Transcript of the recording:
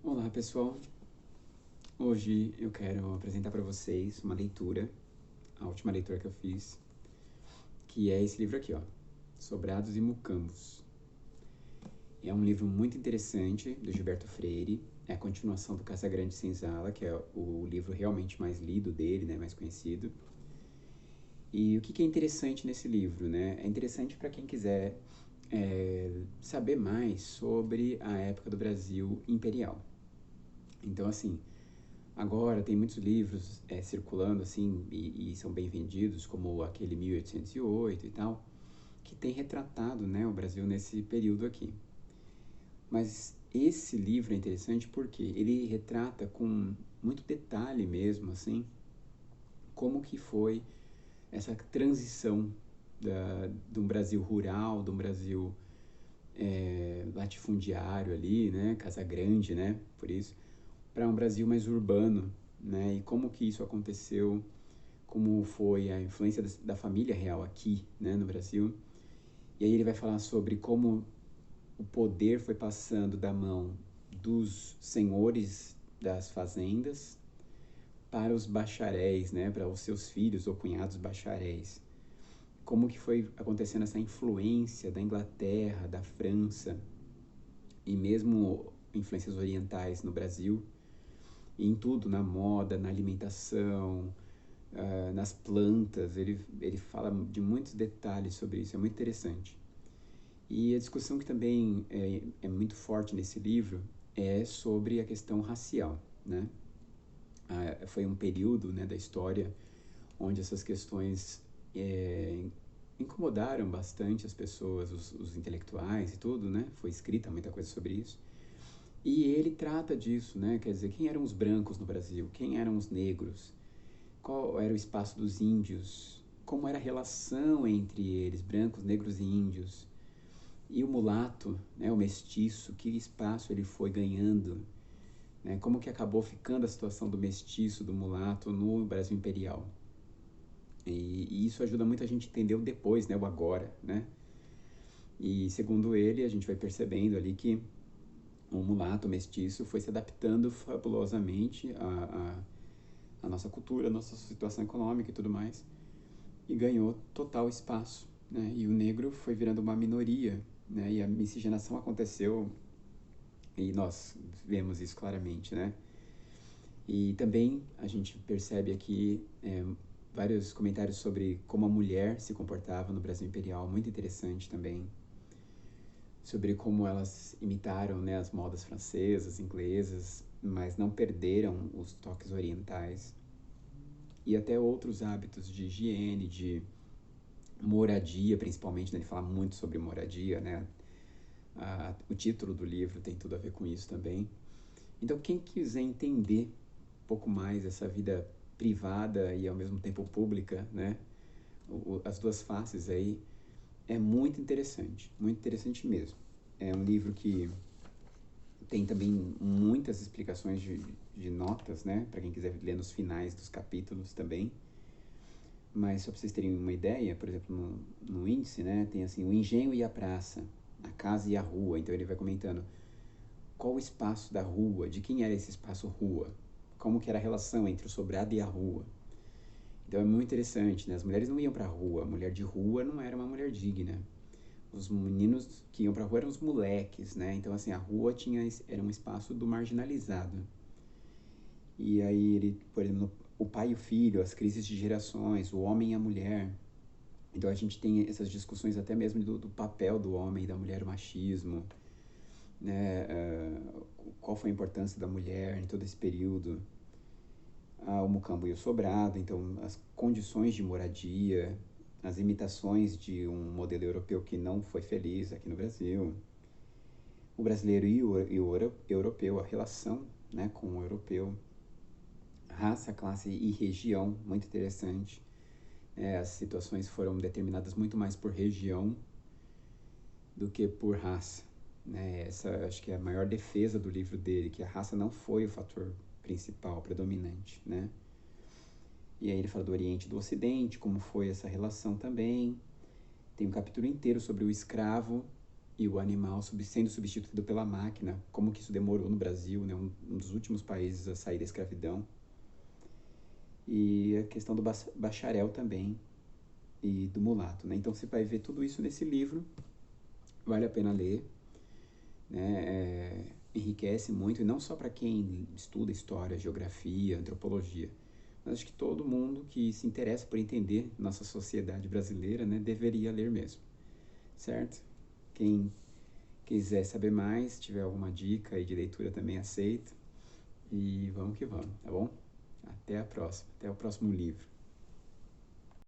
Olá pessoal, hoje eu quero apresentar para vocês uma leitura, a última leitura que eu fiz, que é esse livro aqui, ó, Sobrados e Mucambos. É um livro muito interessante do Gilberto Freire, é a continuação do Casagrande Senzala, que é o livro realmente mais lido dele, né, mais conhecido. E o que é interessante nesse livro, né? É interessante para quem quiser saber mais sobre a época do Brasil imperial. Então, assim, agora tem muitos livros circulando assim e são bem vendidos, como aquele 1808 e tal, que tem retratado, né, o Brasil nesse período aqui. Mas esse livro é interessante porque ele retrata com muito detalhe mesmo, assim, como que foi essa transição de um Brasil rural, de um Brasil latifundiário ali, né, Casa Grande, né, por isso, para um Brasil mais urbano, né? E como que isso aconteceu, como foi a influência da família real aqui, né, no Brasil. E aí ele vai falar sobre como o poder foi passando da mão dos senhores das fazendas para os bacharéis, né, para os seus filhos ou cunhados bacharéis. Como que foi acontecendo essa influência da Inglaterra, da França e mesmo influências orientais no Brasil, em tudo, na moda, na alimentação, nas plantas. Ele fala de muitos detalhes sobre isso, é muito interessante. E a discussão que também é muito forte nesse livro é sobre a questão racial, né? Foi um período, né, da história onde essas questões incomodaram bastante as pessoas, os intelectuais e tudo, né? Foi escrita muita coisa sobre isso. E ele trata disso, né? Quer dizer, quem eram os brancos no Brasil? Quem eram os negros? Qual era o espaço dos índios? Como era a relação entre eles, brancos, negros e índios? E o mulato, né, o mestiço, que espaço ele foi ganhando? Né? Como que acabou ficando a situação do mestiço, do mulato no Brasil Imperial? E isso ajuda muito a gente a entender o depois, né, o agora, né? E segundo ele, a gente vai percebendo ali que o mulato, o mestiço, foi se adaptando fabulosamente à nossa cultura, à nossa situação econômica e tudo mais, e ganhou total espaço, né? E o negro foi virando uma minoria, né? E a miscigenação aconteceu e nós vemos isso claramente, né? E também a gente percebe aqui vários comentários sobre como a mulher se comportava no Brasil Imperial, muito interessante também, sobre como elas imitaram, né, as modas francesas, inglesas, mas não perderam os toques orientais, e até outros hábitos de higiene, de moradia, principalmente, né? Ele fala muito sobre moradia, né? O título do livro tem tudo a ver com isso também. Então, quem quiser entender um pouco mais essa vida privada e ao mesmo tempo pública, né? As duas faces aí, é muito interessante mesmo. É um livro que tem também muitas explicações de notas, né? Para quem quiser ler nos finais dos capítulos também. Mas só para vocês terem uma ideia, por exemplo, no índice, né, tem assim, o engenho e a praça, a casa e a rua. Então ele vai comentando qual o espaço da rua, de quem era esse espaço rua, como que era a relação entre o sobrado e a rua. Então é muito interessante, né? As mulheres não iam para a rua, a mulher de rua não era uma mulher digna. Os meninos que iam para a rua eram os moleques, né? Então assim, a rua era um espaço do marginalizado. E aí ele, por exemplo, o pai e o filho, as crises de gerações, o homem e a mulher. Então a gente tem essas discussões até mesmo do papel do homem e da mulher, o machismo, né? Qual foi a importância da mulher em todo esse período. O Mucambo e o Sobrado, então as condições de moradia, as imitações de um modelo europeu que não foi feliz aqui no Brasil, o brasileiro e o europeu, a relação, né, com o europeu, raça, classe e região, muito interessante. As situações foram determinadas muito mais por região do que por raça, né? Essa acho que é a maior defesa do livro dele, que a raça não foi o fator principal, predominante, né? E aí ele fala do Oriente e do Ocidente, como foi essa relação também. Tem um capítulo inteiro sobre o escravo, e o animal sendo substituído pela máquina, como que isso demorou no Brasil, né, um dos últimos países a sair da escravidão. E a questão do bacharel também, e do mulato, né? Então você vai ver tudo isso nesse livro, vale a pena ler, né? Enriquece muito, e não só para quem estuda história, geografia, antropologia, mas acho que todo mundo que se interessa por entender nossa sociedade brasileira, né, deveria ler mesmo, certo? Quem quiser saber mais, tiver alguma dica aí de leitura, também aceito. E vamos que vamos, tá bom? Até a próxima, até o próximo livro.